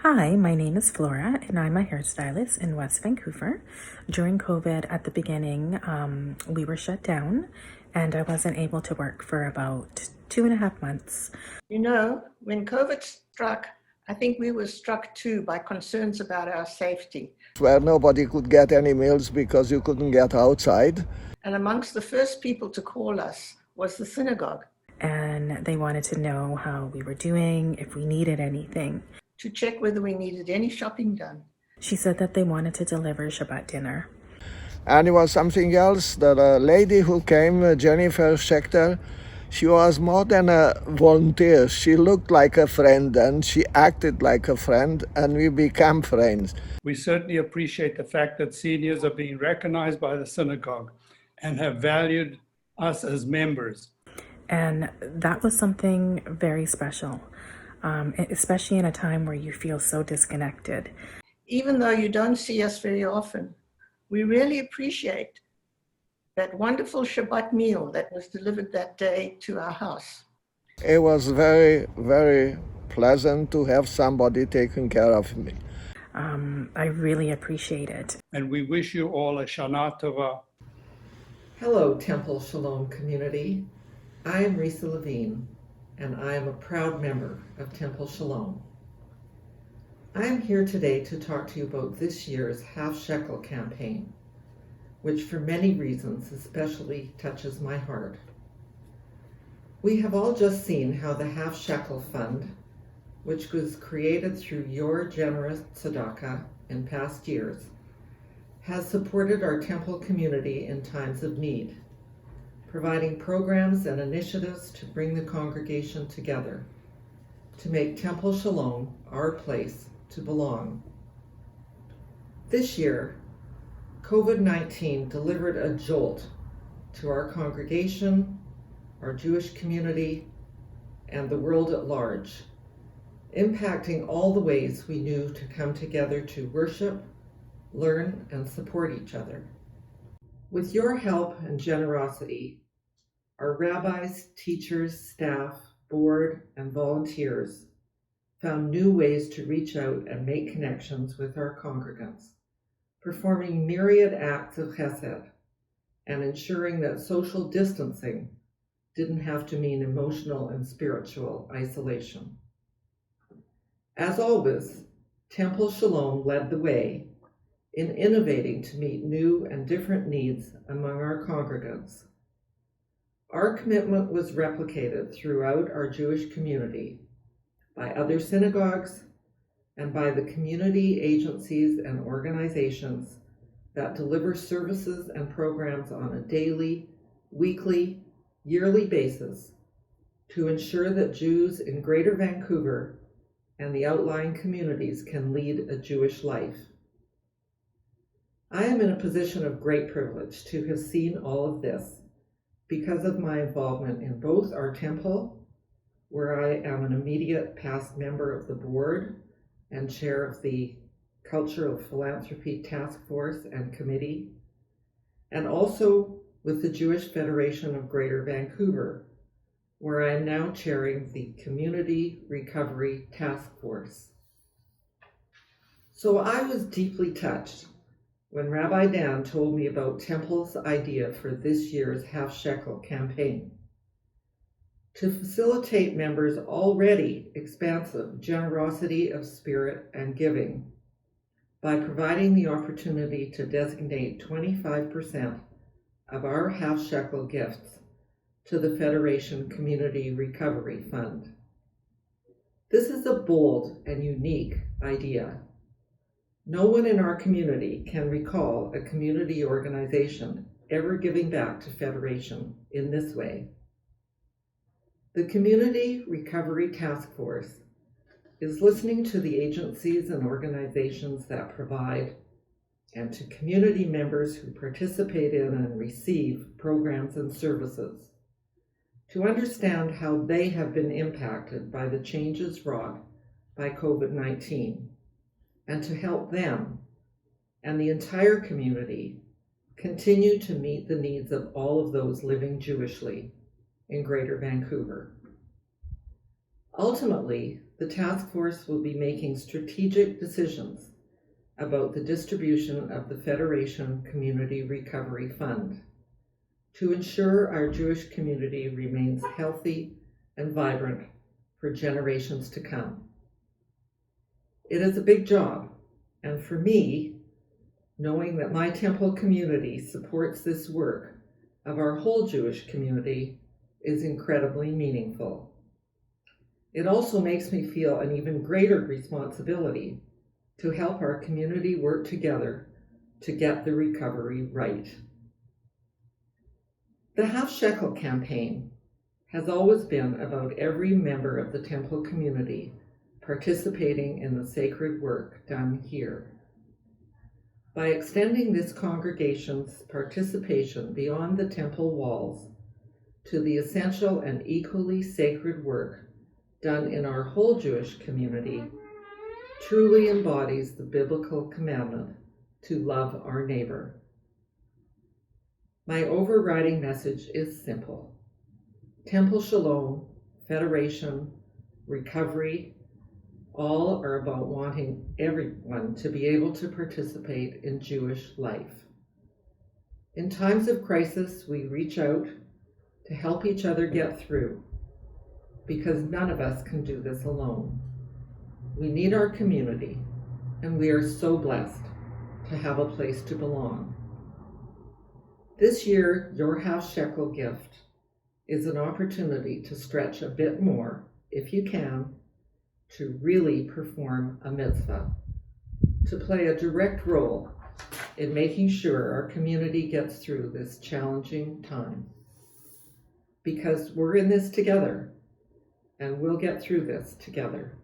Hi, my name is Flora, and I'm a hairstylist in West Vancouver. During COVID, at the beginning, we were shut down, and I wasn't able to work for about 2.5 months. When COVID struck, I think we were struck too by concerns about our safety. Where nobody could get any meals because you couldn't get outside. And amongst the first people to call us was the synagogue And they wanted to know how we were doing, if we needed anything. to check whether we needed any shopping done. She said that they wanted to deliver Shabbat dinner. And it was something else that a lady who came, Jennifer Shekel, she was more than a volunteer. She looked like a friend and she acted like a friend, and we became friends. We certainly appreciate the fact that seniors are being recognized by the synagogue and have valued us as members. And that was something very special, especially in a time where you feel so disconnected. Even though you don't see us very often, we really appreciate that wonderful Shabbat meal that was delivered that day to our house. It was very, very pleasant to have somebody taking care of me. I really appreciate it. And we wish you all a Shana Tova. Hello, Temple Sholom community. I am Risa Levine, and I am a proud member of Temple Sholom. I am here today to talk to you about this year's Half Shekel campaign, which for many reasons especially touches my heart. We have all just seen how the Half Shekel Fund, which was created through your generous tzedakah in past years, has supported our temple community in times of need, providing programs and initiatives to bring the congregation together, to make Temple Sholom our place to belong. This year, COVID-19 delivered a jolt to our congregation, our Jewish community, and the world at large, impacting all the ways we knew to come together to worship, learn, and support each other. With your help and generosity, our rabbis, teachers, staff, board, and volunteers found new ways to reach out and make connections with our congregants, performing myriad acts of chesed and ensuring that social distancing didn't have to mean emotional and spiritual isolation. As always, Temple Sholom led the way in innovating to meet new and different needs among our congregants. Our commitment was replicated throughout our Jewish community by other synagogues and by the community agencies and organizations that deliver services and programs on a daily, weekly, yearly basis to ensure that Jews in Greater Vancouver and the outlying communities can lead a Jewish life. I am in a position of great privilege to have seen all of this because of my involvement in both our temple, where I am an immediate past member of the board and chair of the Cultural Philanthropy Task Force and Committee, and also with the Jewish Federation of Greater Vancouver, where I am now chairing the Community Recovery Task Force. So I was deeply touched when Rabbi Dan told me about Temple's idea for this year's Half Shekel campaign. To facilitate members' already expansive generosity of spirit and giving by providing the opportunity to designate 25% of our Half Shekel gifts to the Federation Community Recovery Fund. This is a bold and unique idea. No one in our community can recall a community organization ever giving back to Federation in this way. The Community Recovery Task Force is listening to the agencies and organizations that provide and to community members who participate in and receive programs and services to understand how they have been impacted by the changes wrought by COVID-19 and to help them and the entire community continue to meet the needs of all of those living Jewishly in Greater Vancouver. Ultimately, the task force will be making strategic decisions about the distribution of the Federation Community Recovery Fund to ensure our Jewish community remains healthy and vibrant for generations to come. It is a big job, and for me, knowing that my temple community supports this work of our whole Jewish community is incredibly meaningful. It also makes me feel an even greater responsibility to help our community work together to get the recovery right. The Half Shekel campaign has always been about every member of the temple community participating in the sacred work done here. By extending this congregation's participation beyond the temple walls to the essential and equally sacred work done in our whole Jewish community, truly embodies the biblical commandment to love our neighbor. My overriding message is simple. Temple Sholom, Federation, Recovery, all are about wanting everyone to be able to participate in Jewish life. In times of crisis, we reach out to help each other get through, because none of us can do this alone. We need our community, and we are so blessed to have a place to belong. This year, your half shekel gift is an opportunity to stretch a bit more, if you can, to really perform a mitzvah, to play a direct role in making sure our community gets through this challenging time. Because we're in this together, and we'll get through this together.